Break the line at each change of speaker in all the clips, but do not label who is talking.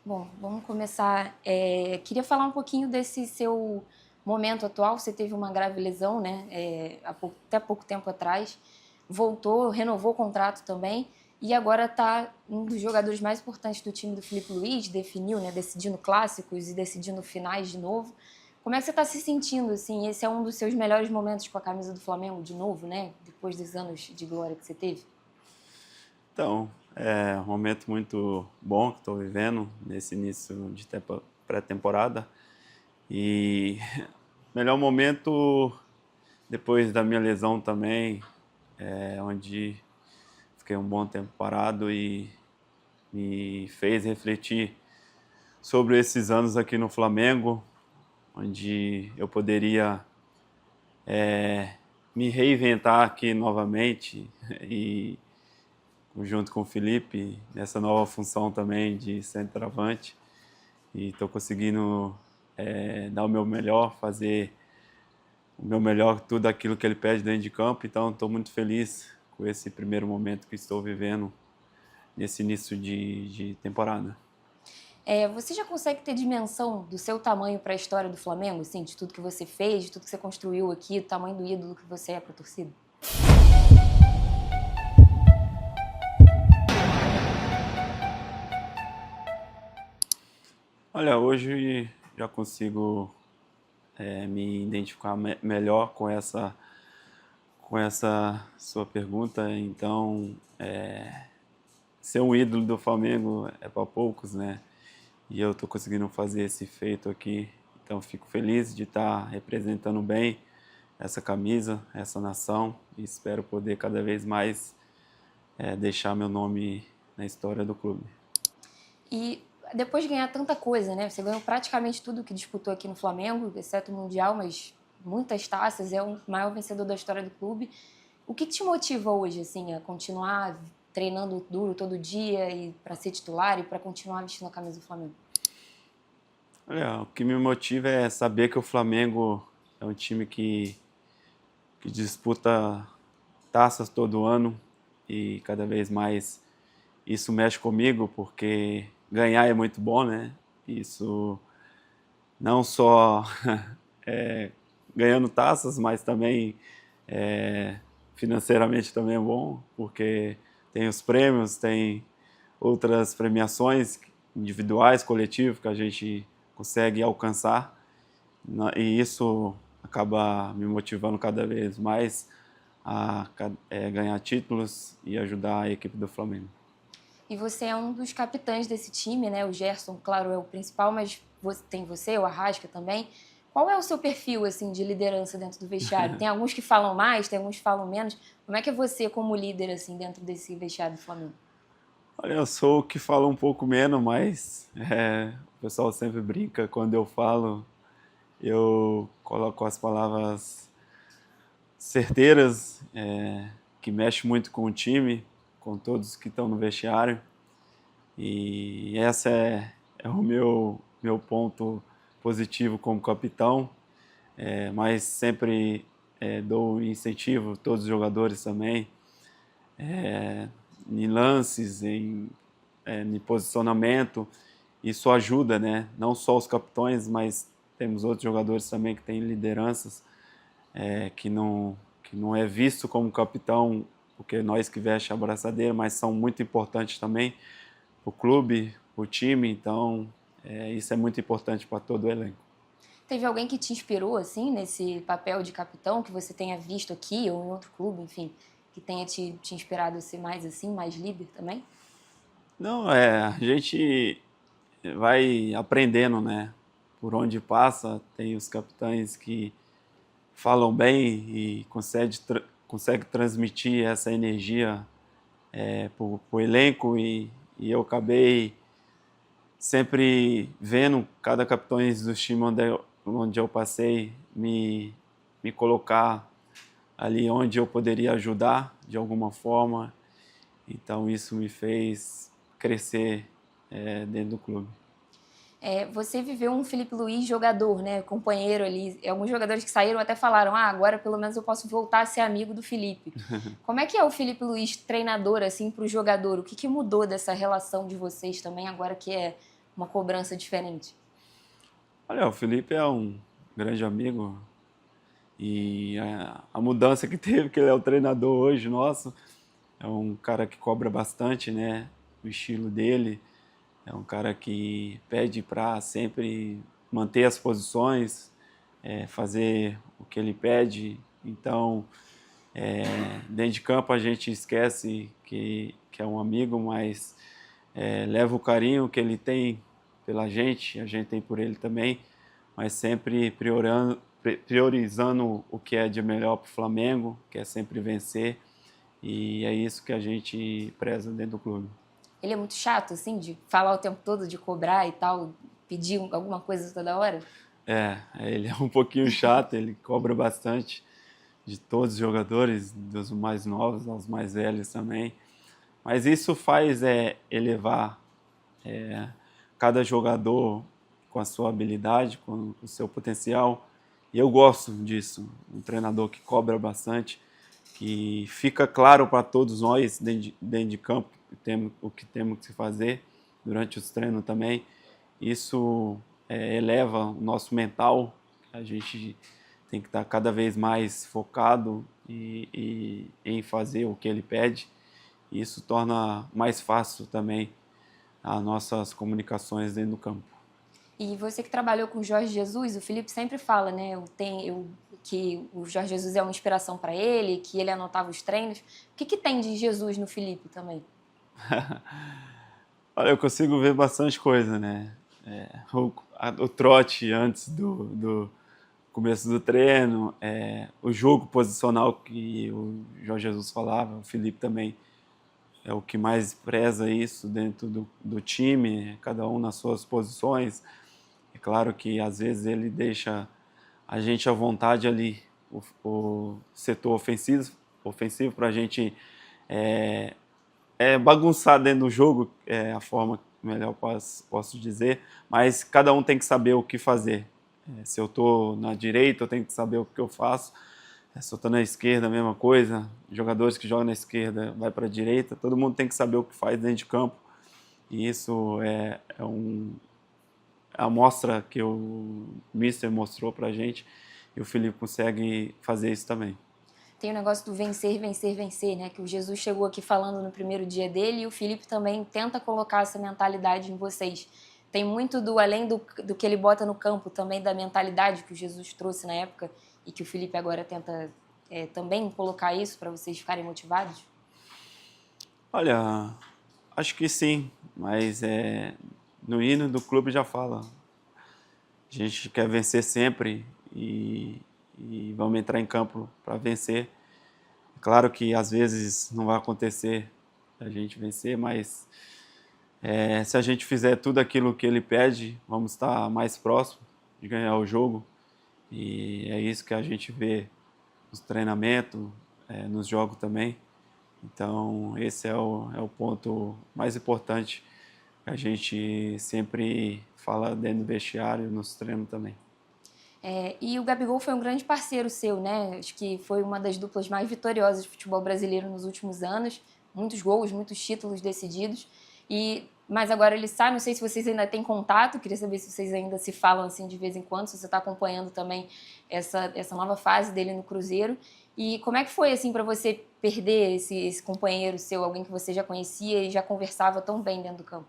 Bom, vamos começar. Queria falar um pouquinho desse seu momento atual. Você teve uma grave lesão, né? Até pouco tempo atrás. Voltou, renovou o contrato também. E agora está um dos jogadores mais importantes do time do Filipe Luís, definiu, né? Decidindo clássicos e decidindo finais de novo. Como é que você está se sentindo, assim? Esse é um dos seus melhores momentos com a camisa do Flamengo de novo, né? Depois dos anos de glória que você teve.
Então, é um momento muito bom que estou vivendo nesse início de pré-temporada. E melhor momento depois da minha lesão também, onde fiquei um bom tempo parado e me fez refletir sobre esses anos aqui no Flamengo, onde eu poderia me reinventar aqui novamente e junto com o Felipe nessa nova função também de centroavante. E estou conseguindo dar o meu melhor, fazer o meu melhor, tudo aquilo que ele pede dentro de campo. Então estou muito feliz com esse primeiro momento que estou vivendo nesse início de temporada.
Você já consegue ter dimensão do seu tamanho para a história do Flamengo, assim, de tudo que você fez, de tudo que você construiu aqui, do tamanho do ídolo que você é para a torcida?
Olha, hoje já consigo me identificar melhor com essa sua pergunta. Então, ser um ídolo do Flamengo é para poucos, né? E eu estou conseguindo fazer esse feito aqui. Então, fico feliz de estar representando bem essa camisa, essa nação, e espero poder cada vez mais deixar meu nome na história do clube.
E depois de ganhar tanta coisa, né? Você ganhou praticamente tudo que disputou aqui no Flamengo, exceto o Mundial, mas muitas taças, é o maior vencedor da história do clube. O que te motiva hoje, assim, a continuar treinando duro todo dia e para ser titular e para continuar vestindo a camisa do Flamengo?
Olha, o que me motiva é saber que o Flamengo é um time que disputa taças todo ano e cada vez mais isso mexe comigo porque ganhar é muito bom, né? Isso não só ganhando taças, mas também financeiramente também é bom, porque tem os prêmios, tem outras premiações individuais, coletivas que a gente consegue alcançar, e isso acaba me motivando cada vez mais a ganhar títulos e ajudar a equipe do Flamengo.
E você é um dos capitães desse time, né? O Gerson, claro, é o principal, mas tem você, o Arrasca também. Qual é o seu perfil, assim, de liderança dentro do vestiário? Tem alguns que falam mais, tem alguns que falam menos. Como é que é você como líder, assim, dentro desse vestiário do Flamengo?
Olha, eu sou o que fala um pouco menos, mas o pessoal sempre brinca quando eu falo, eu coloco as palavras certeiras, que mexem muito com o time, com todos que estão no vestiário. E essa é o meu ponto positivo como capitão, mas sempre dou incentivo a todos os jogadores também, em lances, em posicionamento. Isso ajuda, né? Não só os capitães, mas temos outros jogadores também que têm lideranças, que não é visto como capitão, porque nós que veste a braçadeira, mas são muito importantes também para o clube, para o time. Então, isso é muito importante para todo o elenco.
Teve alguém que te inspirou, assim, nesse papel de capitão, que você tenha visto aqui ou em outro clube, enfim, que tenha te inspirado a ser mais assim, mais líder também?
Não, a gente vai aprendendo, né? Por onde passa, tem os capitães que falam bem e consegue transmitir essa energia para o elenco, e eu acabei sempre vendo cada capitão dos times onde eu passei me colocar ali onde eu poderia ajudar de alguma forma. Então isso me fez crescer dentro do clube.
Você viveu um Filipe Luís jogador, né? Companheiro ali. Alguns jogadores que saíram até falaram: ah, agora pelo menos eu posso voltar a ser amigo do Filipe. Como é que é o Filipe Luís treinador, assim, para o jogador? O que mudou dessa relação de vocês também, agora que é uma cobrança diferente?
Olha, o Felipe é um grande amigo e a mudança que teve, que ele é o treinador hoje nosso, é um cara que cobra bastante, né? O estilo dele é um cara que pede para sempre manter as posições, fazer o que ele pede. Então, dentro de campo a gente esquece que é um amigo, mas leva o carinho que ele tem pela gente, a gente tem por ele também, mas sempre priorizando o que é de melhor para o Flamengo, que é sempre vencer, e é isso que a gente preza dentro do clube.
Ele é muito chato, assim, de falar o tempo todo, de cobrar e tal, pedir alguma coisa toda hora?
Ele é um pouquinho chato, ele cobra bastante de todos os jogadores, dos mais novos aos mais velhos também. Mas isso faz elevar cada jogador com a sua habilidade, com o seu potencial. E eu gosto disso, um treinador que cobra bastante, que fica claro para todos nós dentro de campo o que temos que fazer durante os treinos também. Isso eleva o nosso mental, a gente tem que estar cada vez mais focado em fazer o que ele pede. E isso torna mais fácil também as nossas comunicações dentro do campo.
E você que trabalhou com o Jorge Jesus, o Felipe sempre fala, né, que o Jorge Jesus é uma inspiração para ele, que ele anotava os treinos. O que tem de Jesus no Felipe também?
Olha, eu consigo ver bastante coisa, né? O trote antes do começo do treino, o jogo posicional que o Jorge Jesus falava, o Felipe também é o que mais preza isso dentro do time, cada um nas suas posições. É claro que às vezes ele deixa a gente à vontade ali, o setor ofensivo para a gente bagunçar dentro do jogo, é a forma melhor posso dizer, mas cada um tem que saber o que fazer. Se eu estou na direita, eu tenho que saber o que eu faço. Se eu estou na esquerda, a mesma coisa. Jogadores que jogam na esquerda vai para a direita, todo mundo tem que saber o que faz dentro de campo. E isso é a amostra que o Mister mostrou para a gente, e o Felipe consegue fazer isso também.
Tem o negócio do vencer, vencer, vencer, né? Que o Jesus chegou aqui falando no primeiro dia dele e o Felipe também tenta colocar essa mentalidade em vocês. Tem muito além do que ele bota no campo, também da mentalidade que o Jesus trouxe na época e que o Felipe agora tenta também colocar isso para vocês ficarem motivados?
Olha, acho que sim, mas no hino do clube já fala. A gente quer vencer sempre e vamos entrar em campo para vencer. É claro que às vezes não vai acontecer a gente vencer, mas se a gente fizer tudo aquilo que ele pede, vamos estar mais próximo de ganhar o jogo. E é isso que a gente vê nos treinamentos, nos jogos também. Então, esse é o ponto mais importante que a gente sempre fala dentro do vestiário e nos treinos também.
E o Gabigol foi um grande parceiro seu, né? Acho que foi uma das duplas mais vitoriosas do futebol brasileiro nos últimos anos. Muitos gols, muitos títulos decididos. Mas agora ele sai, não sei se vocês ainda têm contato, queria saber se vocês ainda se falam assim de vez em quando, se você está acompanhando também essa nova fase dele no Cruzeiro. E como é que foi assim para você perder esse companheiro seu, alguém que você já conhecia e já conversava tão bem dentro do campo?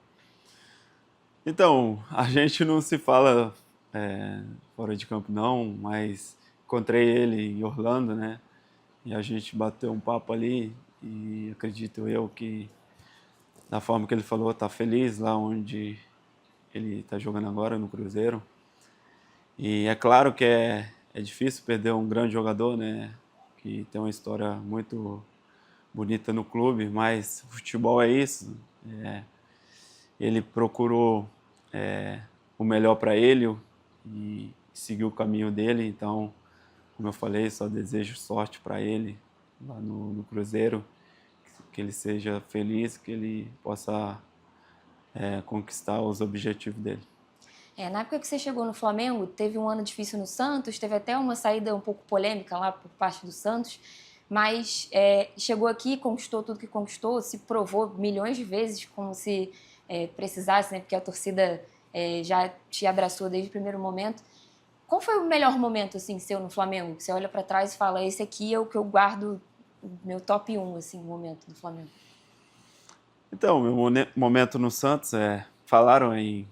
Então, a gente não se fala fora de campo não, mas encontrei ele em Orlando, né? E a gente bateu um papo ali e acredito eu que da forma que ele falou, tá feliz lá onde ele está jogando agora no Cruzeiro. E é claro que é difícil perder um grande jogador, né? Que tem uma história muito bonita no clube, mas o futebol é isso. Ele procurou o melhor para ele e seguiu o caminho dele. Então, como eu falei, só desejo sorte para ele lá no Cruzeiro, que ele seja feliz, que ele possa conquistar os objetivos dele.
Na época que você chegou no Flamengo, teve um ano difícil no Santos, teve até uma saída um pouco polêmica lá por parte do Santos, mas chegou aqui, conquistou tudo que conquistou, se provou milhões de vezes como se precisasse, né? Porque a torcida já te abraçou desde o primeiro momento. Qual foi o melhor momento, assim, seu no Flamengo? Que você olha para trás e fala, esse aqui é o que eu guardo, meu top 1, assim, momento do Flamengo.
Então, meu momento no Santos, falaram em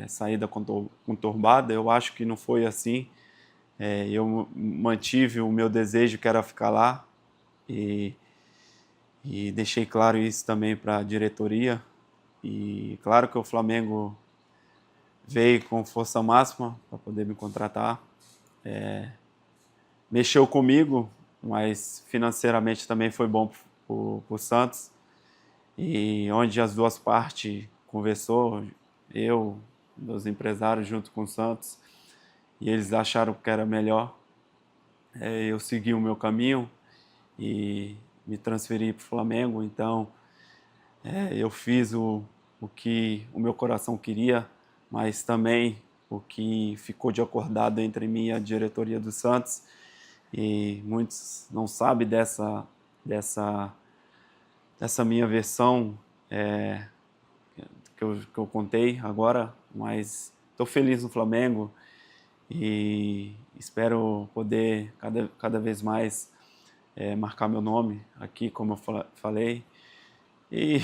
saída conturbada, eu acho que não foi assim. Eu mantive o meu desejo, que era ficar lá, e, e deixei claro isso também para a diretoria. E claro que o Flamengo veio com força máxima para poder me contratar. Mexeu comigo, mas financeiramente também foi bom para o Santos. E onde as duas partes conversou, eu, meus empresários junto com o Santos, e eles acharam que era melhor. Eu segui o meu caminho e me transferi para o Flamengo. Então, eu fiz o que o meu coração queria, mas também o que ficou de acordado entre mim e a diretoria do Santos. E muitos não sabem dessa minha versão que eu contei agora, mas estou feliz no Flamengo e espero poder cada vez mais marcar meu nome aqui, como eu falei. E,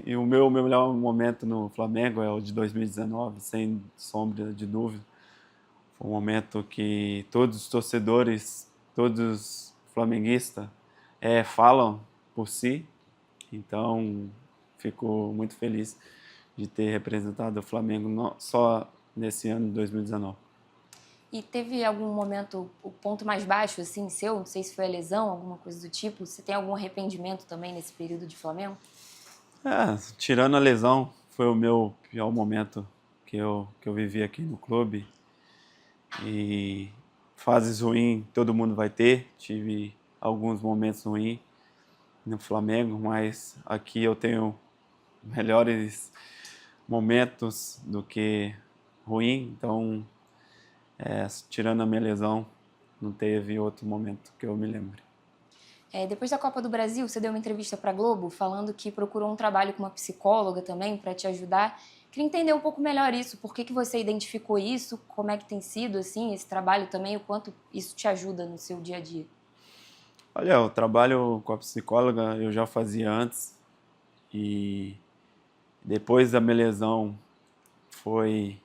e o meu melhor momento no Flamengo é o de 2019, sem sombra de dúvida. Foi um momento que todos os torcedores, todos os flamenguistas falam por si. Então, fico muito feliz de ter representado o Flamengo não só nesse ano de 2019.
E teve algum momento, o ponto mais baixo, assim, seu? Não sei se foi a lesão, alguma coisa do tipo. Você tem algum arrependimento também nesse período de Flamengo?
Tirando a lesão, foi o meu pior momento que eu vivi aqui no clube. E fases ruins todo mundo vai ter. Tive alguns momentos ruins no Flamengo, mas aqui eu tenho melhores momentos do que ruim. Então, tirando a minha lesão, não teve outro momento que eu me lembre.
Depois da Copa do Brasil, você deu uma entrevista para a Globo falando que procurou um trabalho com uma psicóloga também para te ajudar. Queria entender um pouco melhor isso. Por que você identificou isso? Como é que tem sido assim esse trabalho também? O quanto isso te ajuda no seu dia a dia?
Olha, o trabalho com a psicóloga eu já fazia antes e depois da minha lesão foi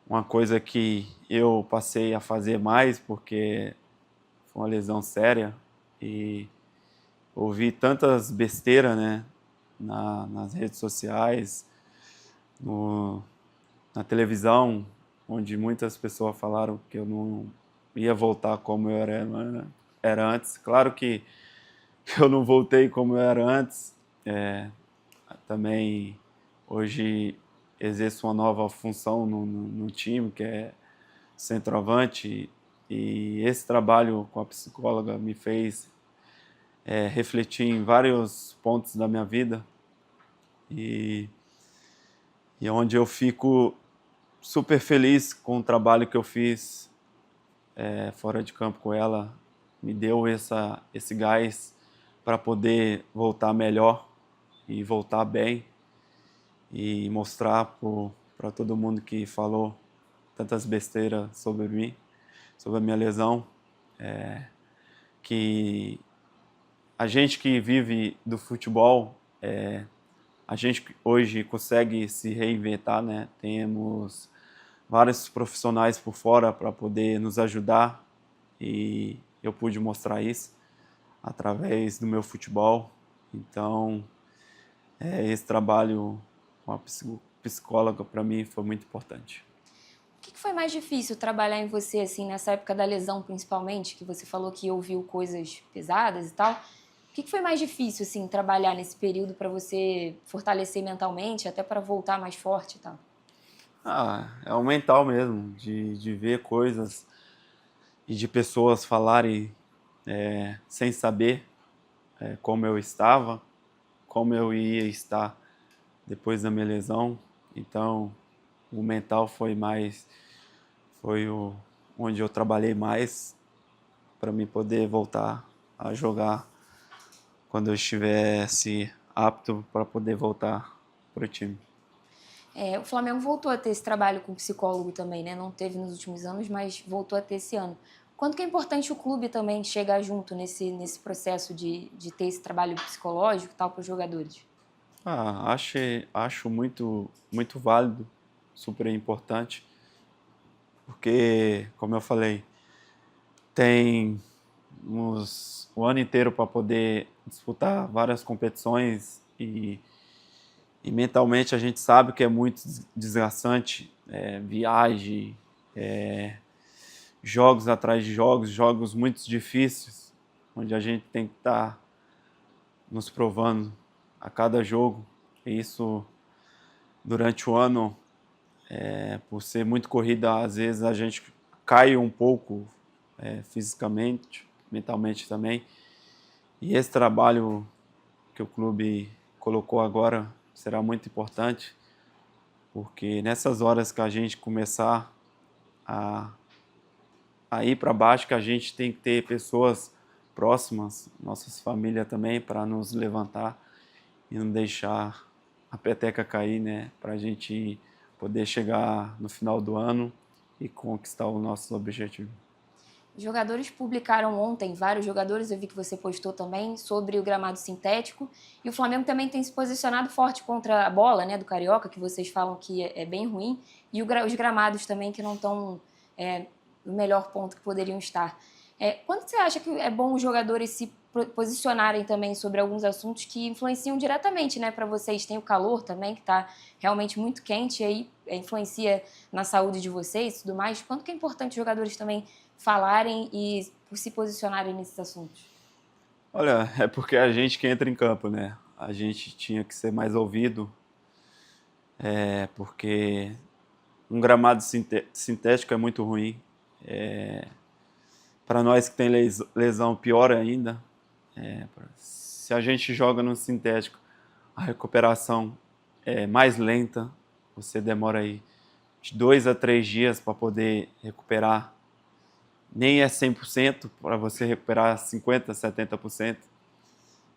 uma coisa que eu passei a fazer mais porque foi uma lesão séria e ouvi tantas besteiras, né, nas redes sociais, no, na televisão, onde muitas pessoas falaram que eu não ia voltar como eu era antes. Claro que eu não voltei como eu era antes. Também hoje exerço uma nova função no time, que é centroavante, e esse trabalho com a psicóloga me fez refletir em vários pontos da minha vida e, e onde eu fico super feliz com o trabalho que eu fiz fora de campo com ela. Me deu esse gás para poder voltar melhor e voltar bem e mostrar para todo mundo que falou tantas besteiras sobre mim, sobre a minha lesão, que a gente que vive do futebol, a gente hoje consegue se reinventar, né? Temos vários profissionais por fora para poder nos ajudar e eu pude mostrar isso através do meu futebol. Então, esse trabalho com a psicóloga para mim foi muito importante.
O que foi mais difícil trabalhar em você, assim, nessa época da lesão, principalmente, que você falou que ouviu coisas pesadas e tal? O que foi mais difícil, assim, trabalhar nesse período para você fortalecer mentalmente, até para voltar mais forte e tal?
É o mental mesmo, de ver coisas e de pessoas falarem sem saber como eu estava, como eu ia estar depois da minha lesão. Então, o mental foi onde eu trabalhei mais para me poder voltar a jogar quando eu estivesse apto para poder voltar para o time.
O Flamengo voltou a ter esse trabalho com psicólogo também, né? Não teve nos últimos anos, mas voltou a ter esse ano. Quanto que é importante o clube também chegar junto nesse processo de ter esse trabalho psicológico e tal para os jogadores?
Acho muito, muito válido, super importante, porque, como eu falei, tem o ano inteiro para poder disputar várias competições e mentalmente a gente sabe que é muito desgastante, viagem, jogos atrás de jogos, jogos muito difíceis, onde a gente tem que estar nos provando a cada jogo. E isso, durante o ano, por ser muito corrida, às vezes a gente cai um pouco fisicamente, mentalmente também. E esse trabalho que o clube colocou agora será muito importante, porque nessas horas que a gente começar a, a ir para baixo, que a gente tem que ter pessoas próximas, nossas famílias também, para nos levantar e não deixar a peteca cair, né? Para a gente poder chegar no final do ano e conquistar os nossos objetivos.
Os jogadores publicaram ontem, vários jogadores, eu vi que você postou também, sobre o gramado sintético. E o Flamengo também tem se posicionado forte contra a bola, né, do Carioca, que vocês falam que é bem ruim. E os gramados também, que não estão no melhor ponto que poderiam estar. Quando você acha que é bom os jogadores se posicionarem também sobre alguns assuntos que influenciam diretamente, né, para vocês? Tem o calor também, que está realmente muito quente, e aí influencia na saúde de vocês e tudo mais. Quanto que é importante os jogadores também falarem e se posicionarem nesses assuntos?
Olha, é porque a gente que entra em campo, né? A gente tinha que ser mais ouvido, porque um gramado sintético é muito ruim. Para nós que tem lesão, pior ainda. Se a gente joga no sintético, a recuperação é mais lenta. Você demora aí de 2 a 3 dias para poder recuperar. Nem é 100% para você recuperar 50%, 70%.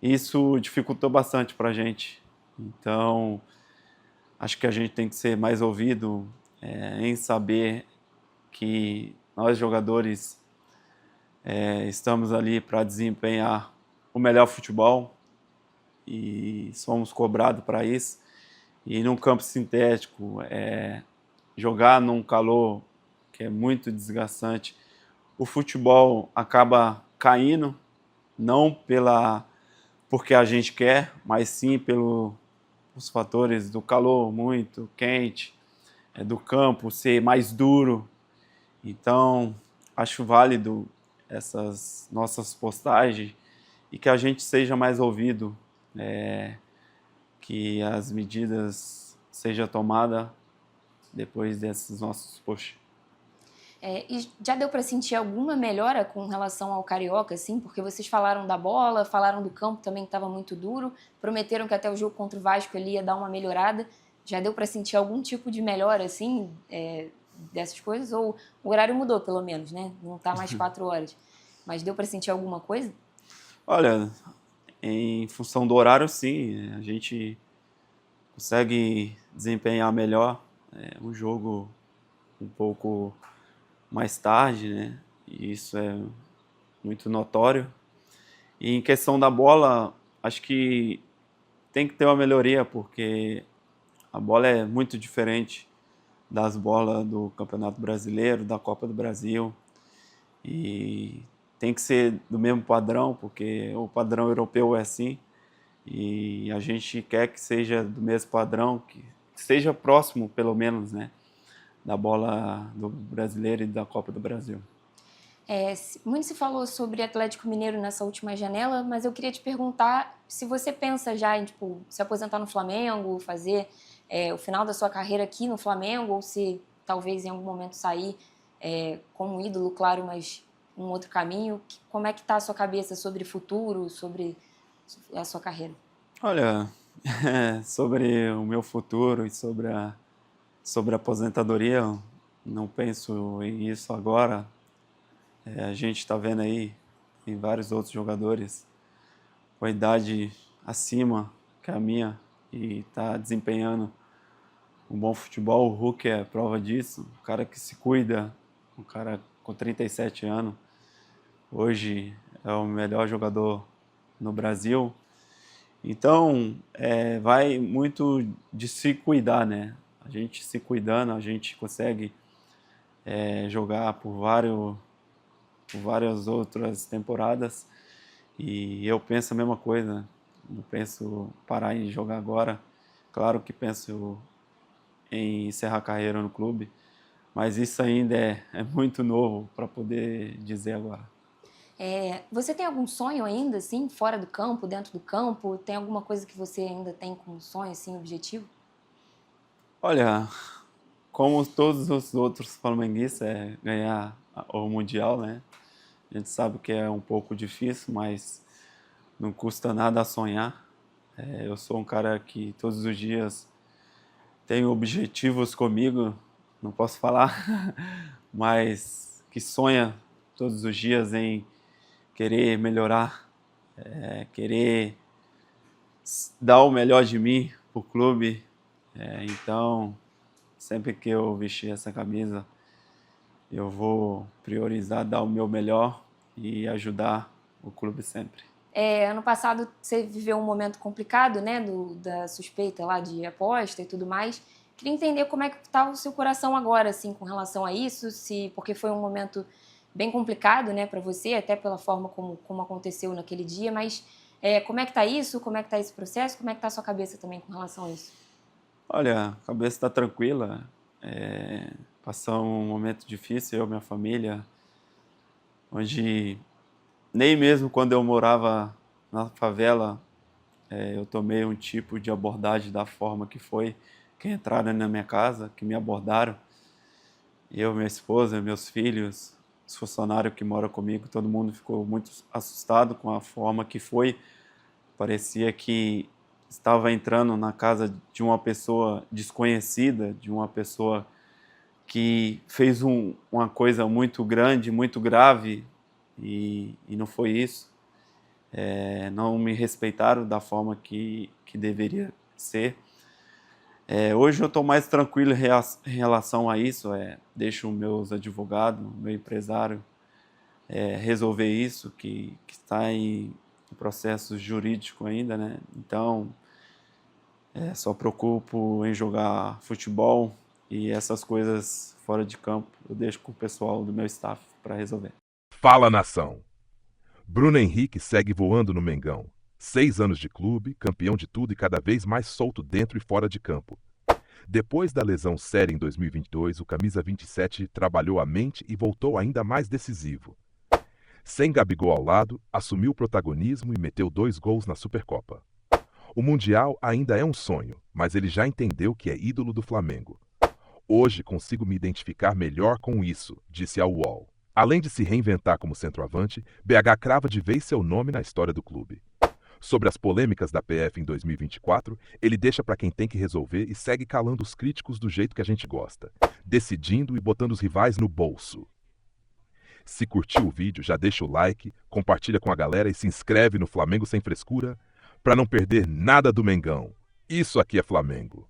Isso dificultou bastante para a gente. Então, acho que a gente tem que ser mais ouvido em saber que nós jogadores estamos ali para desempenhar o melhor futebol e somos cobrados para isso. E num campo sintético, jogar num calor que é muito desgastante, o futebol acaba caindo, não porque a gente quer, mas sim pelos fatores do calor muito quente, do campo ser mais duro. Então, acho válido essas nossas postagens e que a gente seja mais ouvido, que as medidas sejam tomadas depois desses nossos posts.
E já deu para sentir alguma melhora com relação ao Carioca, assim? Porque vocês falaram da bola, falaram do campo também que estava muito duro, prometeram que até o jogo contra o Vasco ele ia dar uma melhorada. Já deu para sentir algum tipo de melhora, assim, dessas coisas? Ou o horário mudou, pelo menos, né? Não está mais 4 horas. Mas deu para sentir alguma coisa?
Olha, em função do horário, sim, a gente consegue desempenhar melhor um jogo um pouco mais tarde, né? E isso é muito notório. E em questão da bola, acho que tem que ter uma melhoria, porque a bola é muito diferente das bolas do Campeonato Brasileiro, da Copa do Brasil. E tem que ser do mesmo padrão, porque o padrão europeu é assim. E a gente quer que seja do mesmo padrão, que seja próximo, pelo menos, né, da bola do brasileiro e da Copa do Brasil.
Muito se falou sobre Atlético Mineiro nessa última janela, mas eu queria te perguntar se você pensa já em tipo, se aposentar no Flamengo, fazer o final da sua carreira aqui no Flamengo, ou se talvez em algum momento sair como ídolo, claro, mas um outro caminho. Como é que está a sua cabeça sobre futuro, sobre a sua carreira?
Olha, sobre o meu futuro e sobre a aposentadoria, eu não penso em isso agora. A gente está vendo aí, tem vários outros jogadores com a idade acima que a minha e está desempenhando um bom futebol. O Hulk é prova disso, um cara que se cuida, um cara com 37 anos, hoje é o melhor jogador no Brasil. Então, vai muito de se cuidar, né? A gente se cuidando, a gente consegue jogar por várias outras temporadas. E eu penso a mesma coisa, não penso parar em jogar agora. Claro que penso em encerrar a carreira no clube, mas isso ainda é muito novo para poder dizer agora.
Você tem algum sonho ainda, assim, fora do campo, dentro do campo? Tem alguma coisa que você ainda tem como sonho, assim, objetivo?
Olha, como todos os outros flamenguistas, é ganhar o Mundial, né? A gente sabe que é um pouco difícil, mas não custa nada sonhar. Eu sou um cara que todos os dias tem objetivos comigo, não posso falar, mas que sonha todos os dias em querer melhorar, querer dar o melhor de mim para o clube. Então, sempre que eu vestir essa camisa, eu vou priorizar dar o meu melhor e ajudar o clube sempre.
Ano passado você viveu um momento complicado, né, da suspeita lá de aposta e tudo mais. Queria entender como é que está o seu coração agora, assim, com relação a isso, porque foi um momento bem complicado, né, para você, até pela forma como aconteceu naquele dia, mas como é que está isso? Como é que está esse processo? Como é que está a sua cabeça também com relação a isso?
Olha, a cabeça está tranquila. Passou um momento difícil, eu e minha família, onde nem mesmo quando eu morava na favela, eu tomei um tipo de abordagem da forma que foi, que entraram na minha casa, que me abordaram. Eu, minha esposa, meus filhos, os funcionários que moram comigo, todo mundo ficou muito assustado com a forma que foi. Parecia que estava entrando na casa de uma pessoa desconhecida, de uma pessoa que fez uma coisa muito grande, muito grave, e não foi isso. Não me respeitaram da forma que deveria ser. Hoje eu estou mais tranquilo em relação a isso. Deixo meus advogados, meu empresário resolver isso, que está em processo jurídico ainda, né? Então, só preocupo em jogar futebol e essas coisas fora de campo eu deixo com o pessoal do meu staff para resolver.
Fala, nação! Bruno Henrique segue voando no Mengão. 6 anos de clube, campeão de tudo e cada vez mais solto dentro e fora de campo. Depois da lesão séria em 2022, o camisa 27 trabalhou a mente e voltou ainda mais decisivo. Sem Gabigol ao lado, assumiu o protagonismo e meteu 2 gols na Supercopa. O Mundial ainda é um sonho, mas ele já entendeu que é ídolo do Flamengo. Hoje consigo me identificar melhor com isso, disse ao UOL. Além de se reinventar como centroavante, BH crava de vez seu nome na história do clube. Sobre as polêmicas da PF em 2024, ele deixa para quem tem que resolver e segue calando os críticos do jeito que a gente gosta, decidindo e botando os rivais no bolso. Se curtiu o vídeo, já deixa o like, compartilha com a galera e se inscreve no Flamengo Sem Frescura para não perder nada do Mengão. Isso aqui é Flamengo.